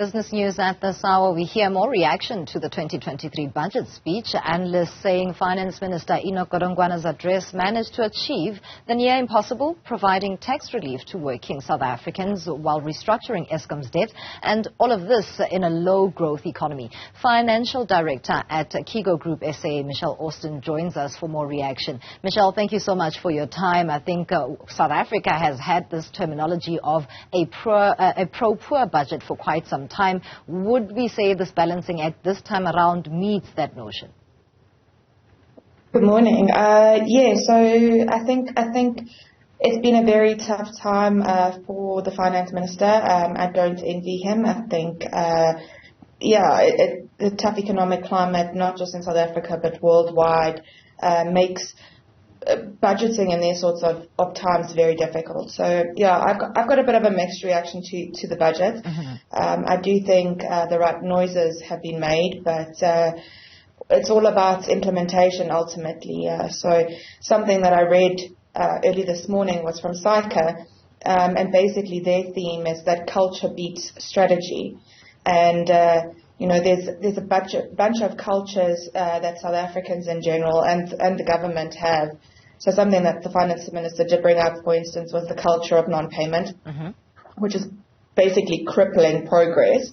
Business news at this hour. We hear more reaction to the 2023 budget speech. Analysts saying Finance Minister Enoch Godongwana's address managed to achieve the near impossible, providing tax relief to working South Africans while restructuring Eskom's debt, and all of this in a low-growth economy. Financial Director at Keegor Group SA, Michelle Austin, joins us for more reaction. Michelle, thank you so much for your time. I think South Africa has had this terminology of a pro-poor budget for quite some time. Would we say this balancing act this time around meets that notion? Good morning. So I think it's been a very tough time for the finance minister. I don't envy him. I think, the tough economic climate, not just in South Africa but worldwide, makes budgeting in these sorts of times very difficult. So I've got a bit of a mixed reaction to the budget. I do think the right noises have been made, but it's all about implementation ultimately. So something that I read early this morning was from SAICA, and basically their theme is that culture beats strategy. And there's a bunch of cultures that South Africans in general and the government have. So something that the finance minister did bring up, for instance, was the culture of non-payment, which is basically crippling progress.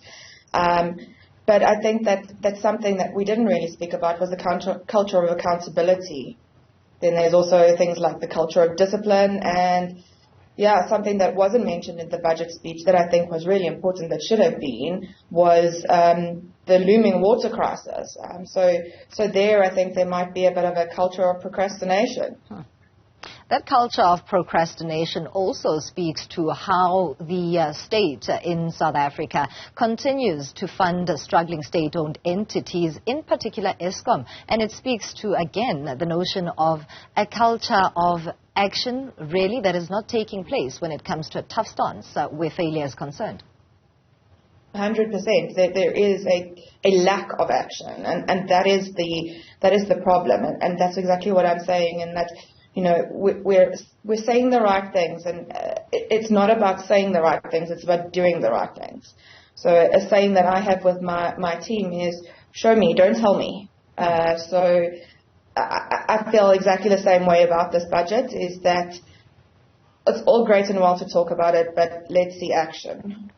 But I think that's something that we didn't really speak about was the culture of accountability. Then there's also things like the culture of discipline, and something that wasn't mentioned in the budget speech that I think was really important that should have been was the looming water crisis. So there I think there might be a bit of a culture of procrastination. That culture of procrastination also speaks to how the state in South Africa continues to fund struggling state-owned entities, in particular Eskom. And it speaks to, again, the notion of a culture of action, really, that is not taking place when it comes to a tough stance where failure is concerned. 100%. There is a lack of action, and that is the problem, and that's exactly what I'm saying. And that we're saying the right things, and it's not about saying the right things; it's about doing the right things. So a saying that I have with my team is, "Show me, don't tell me." So I feel exactly the same way about this budget. Is that it's all great and well to talk about it, but let's see action.